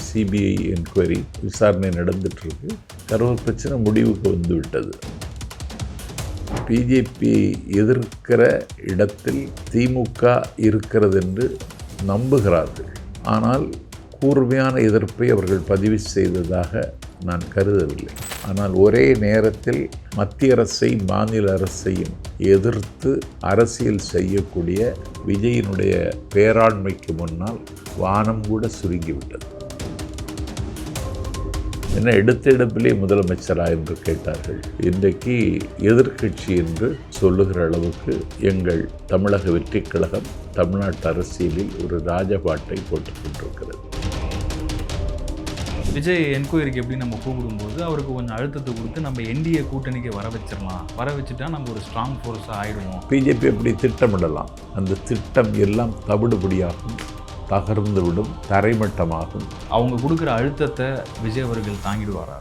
CBI enquiry விசாரணை நடந்துகிட்ருக்கு. கரூர் பிரச்சனை முடிவுக்கு வந்து விட்டது. பிஜேபி எதிர்க்கிற இடத்தில் திமுக இருக்கிறது என்று நம்புகிறார்கள். ஆனால் கூர்மையான எதிர்ப்பை அவர்கள் பதிவு செய்ததாக நான் கருதவில்லை. ஆனால் ஒரே நேரத்தில் மத்திய அரசை மாநில அரசையும் எதிர்த்து அரசியல் செய்யக்கூடிய விஜயினுடைய பேராண்மைக்கு முன்னால் வானம் கூட சுருங்கிவிட்டது. என்ன எடுத்த இடத்திலே முதலமைச்சரா என்று கேட்டார்கள். இன்றைக்கு எதிர்க்கட்சி என்று சொல்லுகிற அளவுக்கு எங்கள் தமிழக வெற்றிக் கழகம் தமிழ்நாட்டு அரசியலில் ஒரு ராஜபாட்டை போட்டுக் கொண்டிருக்கிறது. விஜய் என்கொயரிக்கு எப்படி நம்ம கூப்பிடும்போது அவருக்கு கொஞ்சம் அழுத்தத்தை கொடுத்து நம்ம என்டிஏ கூட்டணிக்கு வர வச்சிடலாம், வர வச்சுட்டா நம்ம ஒரு ஸ்ட்ராங் ஃபோர்ஸாக ஆயிடுவோம். பிஜேபி எப்படி திட்டமிடலாம், அந்த திட்டம் எல்லாம் தவிடுபடியாகும், தகர்ந்துவிடும், தரைமட்டமாகும். அவங்க கொடுக்குற அழுத்தத்தை விஜய் அவர்கள் தாங்கிடுவாரா?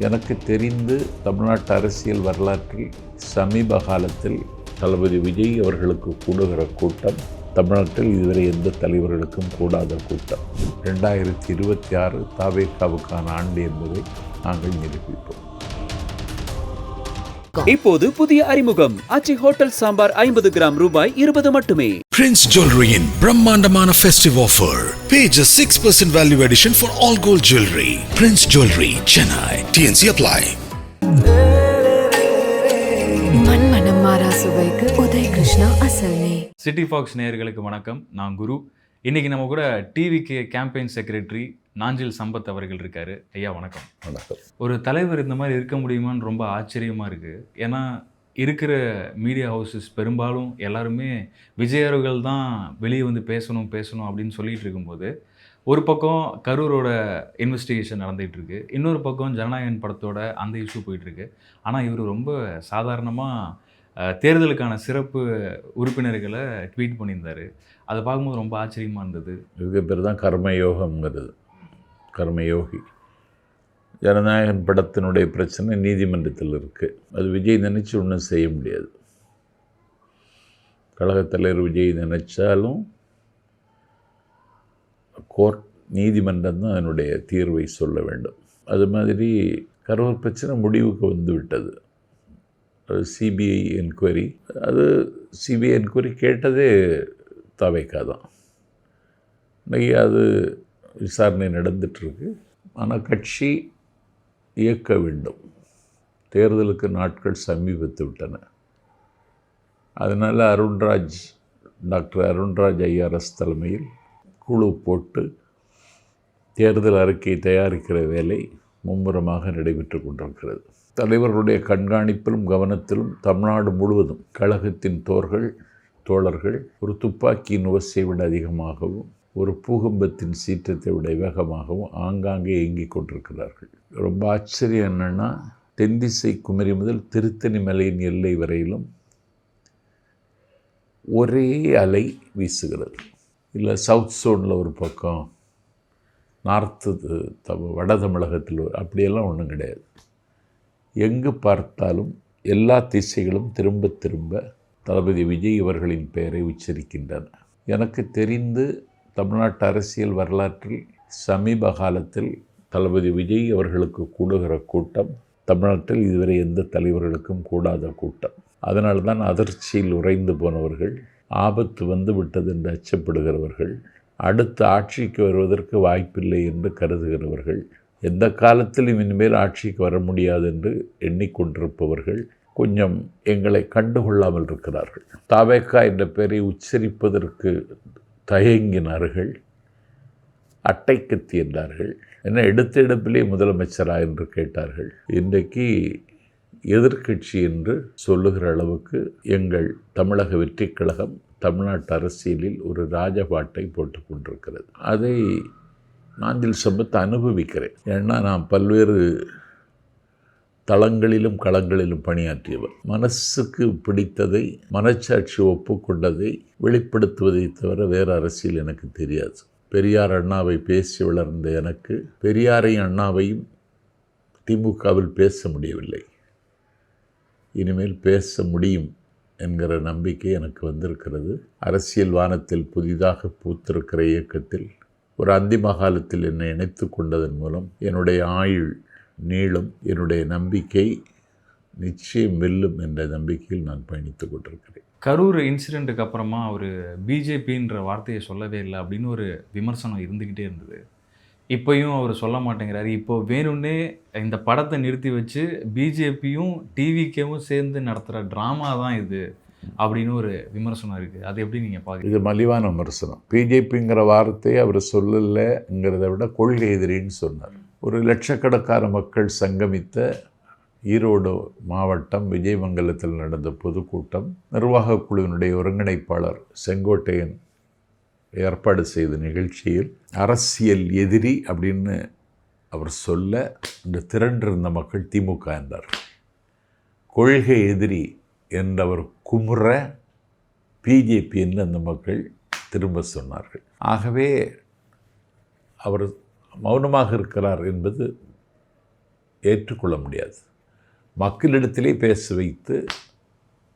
எனக்கு தெரிந்து தமிழ்நாட்டு அரசியல் வரலாற்றில் சமீப காலத்தில் தளபதி விஜய் அவர்களுக்கு கூடுகிற கூட்டம் தமிழ்நாட்டில் இதுவரை எந்த தலைவர்களுக்கும் கூடாத கூட்டம். 2026 தாவேகாவுக்கான ஆண்டு என்பதை நாங்கள் நிரூபிப்போம். இப்போது புதிய அறிமுகம் ஆச்சி ஹோட்டல் சாம்பார் 50 கிராம் ரூபாய் 20 மட்டுமே. Prince Jewelry in பிரம்மாண்டமான festive offer. Pay just 6% value addition for all gold jewelry. Prince Jewelry, Chennai. TNC apply. மண்மனம் மாறா சுவைக்கு உதய் கிருஷ்ணா அசல்னே. சிட்டி ஃபாக்ஸ் நேயர்களுக்கு வணக்கம். நான் குரு. இன்னைக்கு நம்ம கூட டிவிக்கு கேம்பெயின் செக்ரட்டரி நாஞ்சில் சம்பத் அவர்கள் இருக்காரு. ஐயா வணக்கம். வணக்கம். ஒரு தலைவர் இந்த மாதிரி இருக்க முடியுமான்னு ரொம்ப ஆச்சரியமாக இருக்குது. ஏன்னா இருக்கிற மீடியா ஹவுசஸ் பெரும்பாலும் எல்லாருமே விஜய் அவர்கள் தான் வெளியே வந்து பேசணும் அப்படின்னு சொல்லிட்டு இருக்கும்போது, ஒரு பக்கம் கரூரோட இன்வெஸ்டிகேஷன் நடந்துகிட்டு இருக்கு, இன்னொரு பக்கம் ஜனநாயகன் படத்தோட அந்த இஷ்யூ போயிட்டுருக்கு. ஆனால் இவர் ரொம்ப சாதாரணமாக தேர்தலுக்கான சிறப்பு உறுப்பினர்களை ட்வீட் பண்ணியிருந்தார். அதை பார்க்கும்போது ரொம்ப ஆச்சரியமாக இருந்தது. இதுக்கு பேர் தான் கர்மயோகம்ங்கிறது. கர்மயோகி. ஜனநாயகன் படத்தினுடைய பிரச்சனை நீதிமன்றத்தில் இருக்குது. அது விஜய் நினச்சி ஒன்றும் செய்ய முடியாது. கழகத் தலைவர் விஜய் நினைச்சாலும் கோர்ட், நீதிமன்றம் தான் அதனுடைய தீர்வை சொல்ல வேண்டும். அது மாதிரி கரூர் பிரச்சனை முடிவுக்கு வந்து விட்டது. அது சிபிஐ என்கொயரி. அது சிபிஐ என்கொயரி கேட்டதே தவேகா தான். இன்றைக்கி அது விசாரணை நடந்துகிட்ருக்கு. ஆனால் கட்சி இயக்க வேண்டும். தேர்தலுக்கு நாட்கள் சமீபத்து விட்டன. அதனால் டாக்டர் அருண்ராஜ் ஐஆர்எஸ் தலைமையில் குழு போட்டு தேர்தல் அறிக்கை தயாரிக்கிற வேலை மும்முரமாக நடைபெற்று கொண்டிருக்கிறது. தலைவர்களுடைய கண்காணிப்பிலும் கவனத்திலும் தமிழ்நாடு முழுவதும் கழகத்தின் தோழர்கள் ஒரு துப்பாக்கியின் ஓசையை விட அதிகமாகவும், ஒரு பூகம்பத்தின் சீற்றத்தை விட வேகமாகவும் ஆங்காங்கே இயங்கிக் கொண்டிருக்கிறார்கள். ரொம்ப ஆச்சரியம் என்னென்னா, தென்திசை குமரி முதல் திருத்தணி மலையின் எல்லை வரையிலும் ஒரே அலை வீசுகிறது. இல்லை சவுத் சோனில் ஒரு பக்கம், வட தமிழகத்தில் அப்படியெல்லாம் ஒன்றும் கிடையாது. எங்கு பார்த்தாலும் எல்லா திசைகளும் திரும்ப திரும்ப தளபதி விஜய் அவர்களின் பெயரை உச்சரிக்கின்றன. எனக்கு தெரிந்து தமிழ்நாட்டு அரசியல் வரலாற்றில் சமீப காலத்தில் தளபதி விஜய் அவர்களுக்கு கூடுகிற கூட்டம் தமிழ்நாட்டில் இதுவரை எந்த தலைவர்களுக்கும் கூடாத கூட்டம். அதனால தான் அதிர்ச்சியில் உறைந்து போனவர்கள், ஆபத்து வந்து விட்டது என்று அச்சப்படுகிறவர்கள், அடுத்த ஆட்சிக்கு வருவதற்கு வாய்ப்பில்லை என்று கருதுகிறவர்கள், எந்த காலத்திலும் இனிமேல் ஆட்சிக்கு வர முடியாது என்று எண்ணிக்கொண்டிருப்பவர்கள் கொஞ்சம் எங்களை கண்டுகொள்ளாமல் இருக்கிறார்கள். தவேகா என்ற பெயரை உச்சரிப்பதற்கு தயங்கினார்கள், அட்டை கத்தி என்றார்கள். என்ன எடுத்த இடத்திலே முதலமைச்சரா என்று கேட்டார்கள். இன்றைக்கு எதிர்க்கட்சி என்று சொல்லுகிற அளவுக்கு எங்கள் தமிழக வெற்றிக் கழகம் தமிழ்நாட்டு அரசியலில் ஒரு ராஜபாட்டை போட்டு கொண்டிருக்கிறது. அதை நாஞ்சில் சம்பத் அனுபவிக்கிறேன். ஏன்னா நான் பல்வேறு தளங்களிலும் களங்களிலும் பணியாற்றியவர். மனசுக்கு பிடித்ததை, மனச்சாட்சி ஒப்புக்கொண்டதை வெளிப்படுத்துவதை தவிர வேறு அரசியல் எனக்கு தெரியாது. பெரியார் அண்ணாவை பேசி வளர்ந்த எனக்கு பெரியாரையும் அண்ணாவையும் திமுகவில் பேச முடியவில்லை. இனிமேல் பேச முடியும் என்கிற நம்பிக்கை எனக்கு வந்திருக்கிறது. அரசியல் வானத்தில் புதிதாக பூத்திருக்கிற இயக்கத்தில் ஒரு அந்திம காலத்தில் என்னை இணைத்து கொண்டதன் மூலம் என்னுடைய ஆயுள் நீளும், என்னுடைய நம்பிக்கை நிச்சயம் வெல்லும் என்ற நம்பிக்கையில் நான் பயணித்து கொண்டிருக்கிறேன். கரூர் இன்சிடெண்ட்டுக்கு அப்புறமா அவர் பிஜேபின்ற வார்த்தையை சொல்லவே இல்லை அப்படின்னு ஒரு விமர்சனம் இருந்துக்கிட்டே இருந்தது. இப்போயும் அவர் சொல்ல மாட்டேங்கிறாரு. இப்போ வேணும்னே இந்த படத்தை நிறுத்தி வச்சு பிஜேபியும் டிவிகேவும் சேர்ந்து நடத்துகிற ட்ராமா தான் இது அப்படின்னு ஒரு விமர்சனம் இருக்குது. அது எப்படி நீங்கள் பார்க்குறீங்க? இது மலிவான விமர்சனம். பிஜேபிங்கிற வார்த்தையை அவர் சொல்லலைங்கிறத விட கொள்கை எதிரின்னு சொன்னார். ஒரு லட்சக்கணக்கான மக்கள் சங்கமித்த ஈரோடு மாவட்டம் விஜயமங்கலத்தில் நடந்த பொதுக்கூட்டம், நிர்வாகக் குழுவினுடைய ஒருங்கிணைப்பாளர் செங்கோட்டையன் ஏற்பாடு செய்த நிகழ்ச்சியில் அரசியல் எதிரி அப்படின்னு அவர் சொல்ல இந்த திரண்டிருந்த மக்கள் திமுக என்றார். கொள்கை எதிரி என்றவர் குமுற பிஜேபி என்று அந்த மக்கள் திரும்ப சொன்னார்கள். ஆகவே அவர் மௌனமாக இருக்கிறார் என்பது ஏற்றுக்கொள்ள முடியாது. மக்களிடத்திலே பேச வைத்து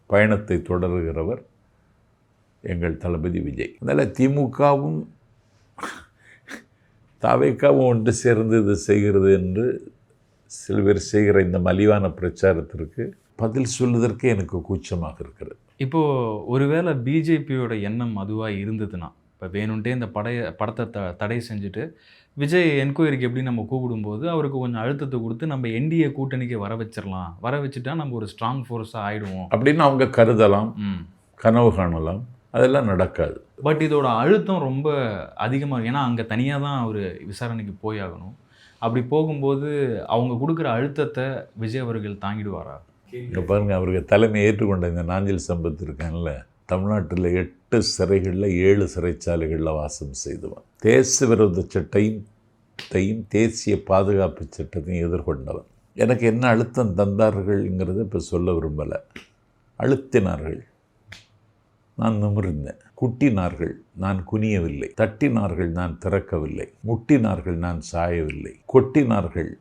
பயணத்தை தொடருகிறவர் எங்கள் தளபதி விஜய். அதனால் திமுகவும் தவைக்காவும் ஒன்று சேர்ந்து இது செய்கிறது என்று சில பேர் செய்கிற இந்த மலிவான பிரச்சாரத்திற்கு பதில் சொல்வதற்கு எனக்கு கூச்சமாக இருக்கிறது. இப்போது ஒருவேளை பிஜேபியோட எண்ணம் அதுவாக இருந்ததுன்னா, இப்போ வேணுன்ட்டே இந்த படத்தை தடை செஞ்சுட்டு விஜய் என்கொயரிக்கு எப்படி நம்ம கூப்பிடும்போது அவருக்கு கொஞ்சம் அழுத்தத்தை கொடுத்து நம்ம என்டிஏ கூட்டணிக்கு வர வச்சிடலாம், வர வச்சுட்டா நம்ம ஒரு ஸ்ட்ராங் ஃபோர்ஸாக ஆகிடுவோம் அப்படின்னு அவங்க கருதலாம், கனவு காணலாம். அதெல்லாம் நடக்காது. பட் இதோட அழுத்தம் ரொம்ப அதிகமாக, ஏன்னா அங்கே தனியாக தான் அவர் விசாரணைக்கு போயாகணும். அப்படி போகும்போது அவங்க கொடுக்குற அழுத்தத்தை விஜய் அவர்கள் தாங்கிடுவாரா? இங்கே பாருங்கள், அவருக்கு தலைமை ஏற்றுக்கொண்ட இந்த நாஞ்சில் சம்பத் இருக்கான்ல, தமிழ்நாட்டில் 8 சிறைகளில் 7 சிறைச்சாலைகளில் வாசம் செய்தவன். தேச விரோத சட்டத்தையும் தேசிய பாதுகாப்பு சட்டத்தையும் எதிர்கொண்டவன். எனக்கு என்ன அழுத்தம் தந்தார்கள்ங்கிறத இப்போ சொல்ல விரும்பலை. அழுத்தினார்கள், நான் நிமிர்ந்தேன். குட்டினார்கள், நான் குனியவில்லை. தட்டினார்கள், நான் திறக்கவில்லை. முட்டினார்கள், நான் சாயவில்லை. கொட்டினார்கள்,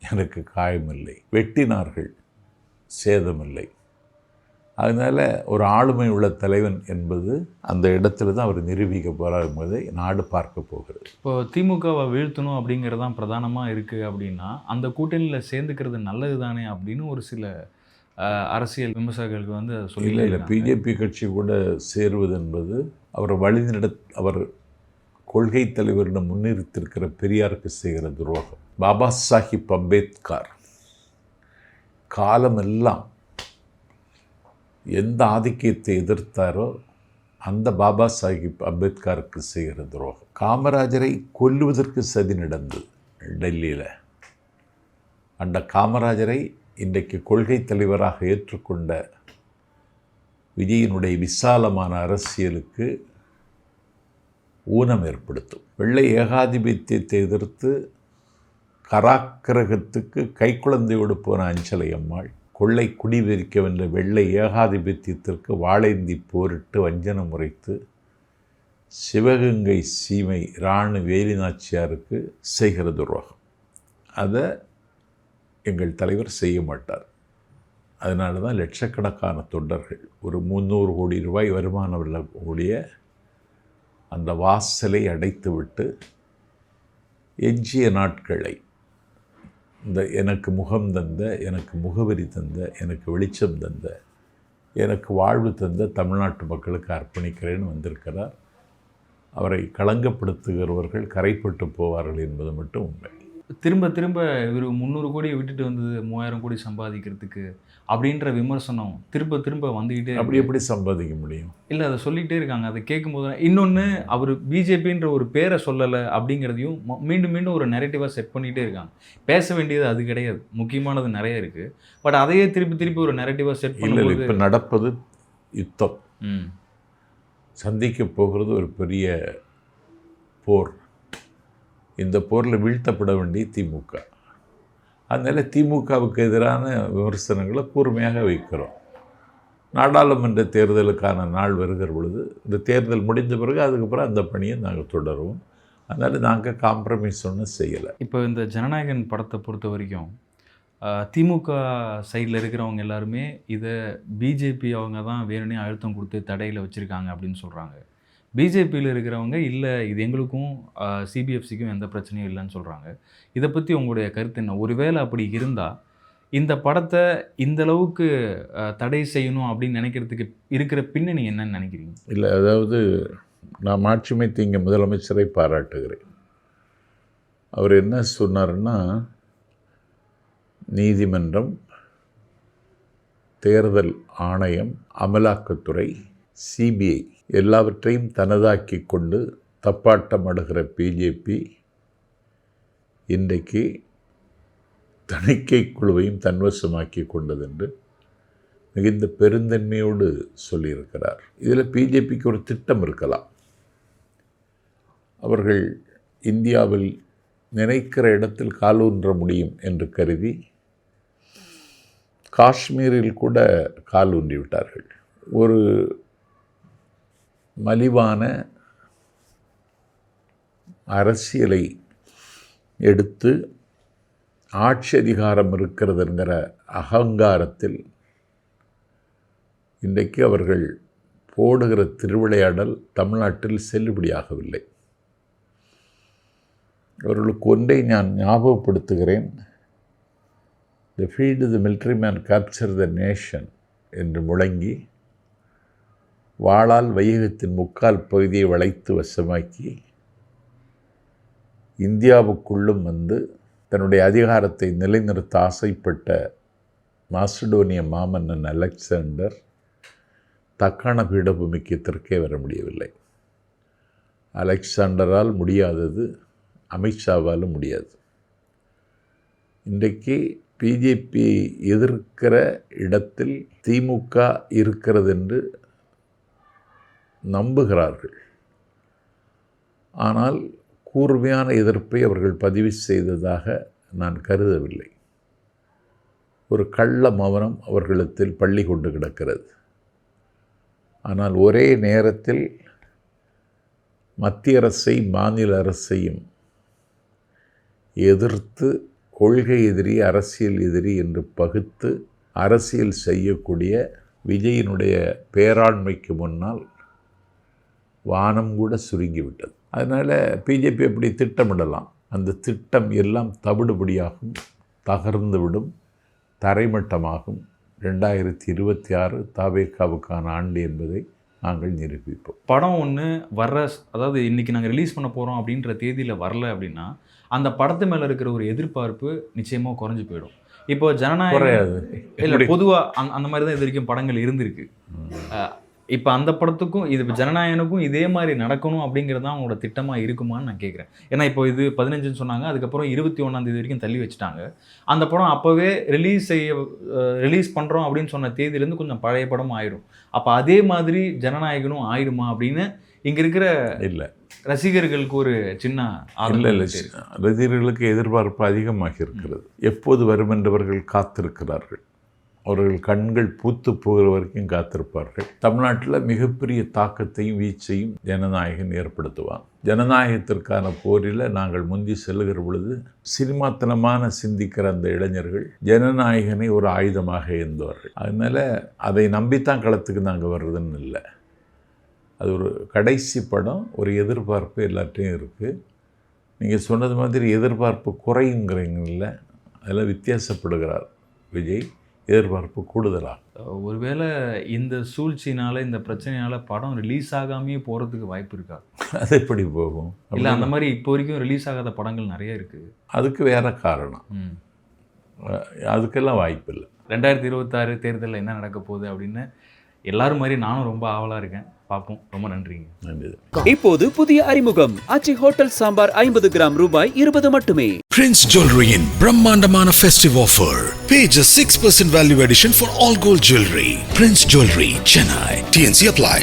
எனக்கு காயமில்லை. வெட்டினார்கள், சேதமில்லை. அதனால் ஒரு ஆளுமை உள்ள தலைவன் என்பது அந்த இடத்துல தான் அவர் நிரூபிக்க போகிறார் என்பதை நாடு பார்க்க போகிறது. இப்போ திமுகவை வீழ்த்தணும் அப்படிங்கிறது தான் பிரதானமாக இருக்குது அப்படின்னா அந்த கூட்டணியில் சேர்ந்துக்கிறது நல்லது தானே அப்படின்னு ஒரு சில அரசியல் விமர்சகர்களுக்கு வந்து சொல்லி இல்லை, பிஜேபி கட்சி கூட சேருவது என்பது அவர் அவர் கொள்கை தலைவரிடம் முன்னிறுத்திருக்கிற பெரியாருக்கு செய்கிற துரோகம். பாபா சாஹிப் அம்பேத்கர் காலமெல்லாம் எந்த ஆதிக்கத்தை எதிர்த்தாரோ அந்த பாபா சாஹிப் அம்பேத்கருக்கு செய்கிற துரோகம். காமராஜரை கொல்லுவதற்கு சதி நடந்தது டெல்லியில். அந்த காமராஜரை இன்றைக்கு கொள்கை தலைவராக ஏற்றுக்கொண்ட விஜயினுடைய விசாலமான அரசியலுக்கு ஊனம் ஏற்படுத்தும். வெள்ளை ஏகாதிபத்தியத்தை எதிர்த்து கராக்கிரகத்துக்கு கைக்குழந்தையோடு போன அஞ்சலை அம்மாள் கொள்ளை குடிவிரிக்க வென்ற வெள்ளை ஏகாதிபத்தியத்திற்கு வாளேந்தி போரிட்டு வஞ்சனம் முறைத்து சிவகங்கை சீமை ராணி வேலிநாச்சியாருக்கு செய்கிற துரோகம். அதை எங்கள் தலைவர் செய்ய மாட்டார். அதனால தான் லட்சக்கணக்கான தொண்டர்கள், ஒரு 300 கோடி ரூபாய் வருமானம் உள்ளக்கூடிய அந்த வாசலை அடைத்துவிட்டு எஞ்சிய நாட்களை இந்த எனக்கு முகம் தந்த, எனக்கு முகவரி தந்த, எனக்கு வெளிச்சம் தந்த, எனக்கு வாழ்வு தந்த தமிழ்நாட்டு மக்களுக்கு அர்ப்பணிக்கிறேன்னு வந்திருக்கிறார். அவரை களங்கப்படுத்துகிறவர்கள் கரைப்பட்டு போவார்கள் என்பது மட்டும் உண்மை. திரும்ப திரும்ப இவர் 300 கோடியை விட்டுட்டு வந்தது 3000 கோடி சம்பாதிக்கிறதுக்கு அப்படின்ற விமர்சனம் திரும்ப திரும்ப வந்துக்கிட்டே. அப்படி எப்படி சம்பாதிக்க முடியும்? இல்லை, அதை சொல்லிகிட்டே இருக்காங்க. அதை கேட்கும்போது இன்னொன்று, அவர் பிஜேபின்ற ஒரு பேரை சொல்லலை அப்படிங்கிறதையும் மீண்டும் மீண்டும் ஒரு நெரேட்டிவாக செட் பண்ணிகிட்டே இருக்காங்க. பேச வேண்டியது அது கிடையாது, முக்கியமானது நிறைய இருக்குது. பட் அதையே திருப்பி திருப்பி ஒரு நெரேட்டிவாக செட் பண்ணி இப்போ நடப்பது யுத்தம். சந்திக்க போகிறது ஒரு பெரிய போர். இந்த போரில் வீழ்த்தப்பட வேண்டிய திமுக. அதனால் திமுகவுக்கு எதிரான விமர்சனங்களை கூர்மையாக வைக்கிறோம். நாடாளுமன்ற தேர்தலுக்கான நாள் வருகிற பொழுது, இந்த தேர்தல் முடிந்த பிறகு அதுக்கப்புறம் அந்த பணியை நாங்கள் தொடருவோம். அதனால் நாங்கள் காம்ப்ரமைஸ் ஒன்றும் செய்யலை. இப்போ இந்த ஜனநாயகன் படத்தை பொறுத்த வரைக்கும் திமுக சைடில் இருக்கிறவங்க எல்லாருமே இதை பிஜேபி அவங்க தான் வேணும்னே அழுத்தம் கொடுத்து தடையில் வச்சுருக்காங்க அப்படின்னு சொல்கிறாங்க. பிஜேபியில் இருக்கிறவங்க இல்லை இது எங்களுக்கும் சிபிஎஃப்சிக்கும் எந்த பிரச்சனையும் இல்லைன்னு சொல்கிறாங்க. இதை பற்றி உங்களுடைய கருத்து என்ன? ஒருவேளை அப்படி இருந்தால் இந்த படத்தை இந்த அளவுக்கு தடை செய்யணும் அப்படின்னு நினைக்கிறதுக்கு இருக்கிற பின்னணி என்னன்னு நினைக்கிறீங்க? இல்லை, அதாவது நான் மாட்சிமைத்து இங்கே முதலமைச்சரை பாராட்டுகிறேன். அவர் என்ன சொன்னார்னா, நீதிமன்றம், தேர்தல் ஆணையம், அமலாக்கத்துறை, சிபிஐ எல்லாவற்றையும் தனதாக்கி கொண்டு தப்பாட்டமடுகிற பிஜேபி இன்றைக்கு தணிக்கை குழுவையும் தன்வசமாக்கி கொண்டது என்று மிகுந்த பெருந்தன்மையோடு சொல்லியிருக்கிறார். இதில் பிஜேபிக்கு ஒரு திட்டம் இருக்கலாம். அவர்கள் இந்தியாவில் நினைக்கிற இடத்தில் காலூன்ற முடியும் என்று கருதி காஷ்மீரில் கூட காலூன்றி விட்டார்கள். ஒரு மலிவான அரசியலை எடுத்து ஆட்சி அதிகாரம் இருக்கிறதுங்கிற அகங்காரத்தில் இன்றைக்கு அவர்கள் போடுகிற திருவிளையாடல் தமிழ்நாட்டில் செல்லுபடியாகவில்லை. அவர்களுக்கு ஒன்றை நான் ஞாபகப்படுத்துகிறேன். defeat the military man, capture the nation என்று முழங்கி வாளால் வையகத்தின் முக்கால் பகுதியை வளைத்து வசமாக்கி இந்தியாவுக்குள்ளும் வந்து தன்னுடைய அதிகாரத்தை நிலைநிறுத்த ஆசைப்பட்ட மாசிடோனிய மாமன்னன் அலெக்சாண்டர் தக்கான பீடபூமிக்கு தெற்கே வர முடியவில்லை. அலெக்சாண்டரால் முடியாதது அமித்ஷாவாலும் முடியாது. இன்றைக்கு பிஜேபி எதிர்க்கிற இடத்தில் திமுக இருக்கிறது என்று நம்புகிறார்கள். ஆனால் கூர்மையான எதிர்ப்பை அவர்கள் பதிவு செய்ததாக நான் கருதவில்லை. ஒரு கள்ள மௌனம் அவர்களிடத்தில் பள்ளி கொண்டு கிடக்கிறது. ஆனால் ஒரே நேரத்தில் மத்திய அரசை மாநில அரசையும் எதிர்த்து கொள்கை எதிரி, அரசியல் எதிரி என்று பகுத்து அரசியல் செய்யக்கூடிய விஜயினுடைய பேராண்மைக்கு முன்னால் வானம் கூட சுருங்கிவிட்டது. அதனால் பிஜேபி எப்படி திட்டமிடலாம்? அந்த திட்டம் எல்லாம் தவிடுபடியாகும், தகர்ந்துவிடும், தரைமட்டமாகும். 2026 தாவேகாவுக்கான ஆண்டு என்பதை நாங்கள் நிரூபிப்போம். படம் ஒன்று வர்ற, அதாவது இன்றைக்கி நாங்கள் ரிலீஸ் பண்ண போகிறோம் அப்படின்ற தேதியில் வரல அப்படின்னா அந்த படத்து மேலே இருக்கிற ஒரு எதிர்பார்ப்பு நிச்சயமாக குறைஞ்சி போயிடும். இப்போ ஜனநாயகம் இல்லை, பொதுவாக அந்த மாதிரி தான் இது வரைக்கும் படங்கள் இருந்திருக்கு. இப்போ அந்த படத்துக்கும் இது ஜனநாயகனுக்கும் இதே மாதிரி நடக்கணும் அப்படிங்கிறது தான் அவங்களோட திட்டமாக இருக்குமான்னு நான் கேட்குறேன். ஏன்னா இப்போ இது 15ன்னு சொன்னாங்க, அதுக்கப்புறம் 21ஆம் தேதி வரைக்கும் தள்ளி வச்சுட்டாங்க. அந்த படம் அப்போவே ரிலீஸ் பண்ணுறோம் அப்படின்னு சொன்ன தேதியிலேருந்து கொஞ்சம் பழைய படம் ஆயிடும். அப்போ அதே மாதிரி ஜனநாயகனும் ஆயிடுமா அப்படின்னு இங்கே இருக்கிற இல்லை ரசிகர்களுக்கு ஒரு சின்ன இல்லை ரசிகர்களுக்கு எதிர்பார்ப்பு அதிகமாக இருக்கிறது. எப்போது வரும் என்றவர்கள் காத்திருக்கிறார்கள். அவர்கள் கண்கள் பூத்து போகிற வரைக்கும் காத்திருப்பார்கள். தமிழ்நாட்டில் மிகப்பெரிய தாக்கத்தையும் வீச்சையும் ஜனநாயகன் ஏற்படுத்துவான். ஜனநாயகத்திற்கான போரில் நாங்கள் முந்தி செல்லுகிற பொழுது சினிமாத்தனமான சிந்திக்கிற அந்த இளைஞர்கள் ஜனநாயகனை ஒரு ஆயுதமாக எழுந்தவர்கள். அதனால் அதை நம்பித்தான் களத்துக்கு நாங்கள் வர்றதுன்னு இல்லை. அது ஒரு கடைசி படம், ஒரு எதிர்பார்ப்பு எல்லாத்தையும் இருக்குது. நீங்கள் சொன்னது மாதிரி எதிர்பார்ப்பு குறையுங்கிறீங்கல்ல, அதில் வித்தியாசப்படுகிறார் விஜய். எதிர்பார்ப்பு கூடுதலாக. ஒருவேளை இந்த சூழ்ச்சினால், இந்த பிரச்சனையால் படம் ரிலீஸ் ஆகாமையே போகிறதுக்கு வாய்ப்பு இருக்கா? அது எப்படி போகும்? இல்லை, அந்த மாதிரி இப்போ வரைக்கும் ரிலீஸ் ஆகாத படங்கள் நிறைய இருக்குது. அதுக்கு வேறு காரணம், அதுக்கெல்லாம் வாய்ப்பு இல்லை. 2026 தேர்தலில் என்ன நடக்க போகுது அப்படின்னு எல்லாரும் மாதிரி நானும் ரொம்ப ஆவலாக இருக்கேன். பார்ப்போம். ரொம்ப நன்றிங்க. நன்றி. இப்போது புதிய அறிமுகம் ஆச்சி ஹோட்டல் சாம்பார் 50 கிராம் ரூபாய் 20 மட்டுமே. Prince Jewelry in பிரம்மாண்டமான festive offer. Pay just 6% value addition for all gold jewelry. Prince Jewelry, Chennai. TNC apply.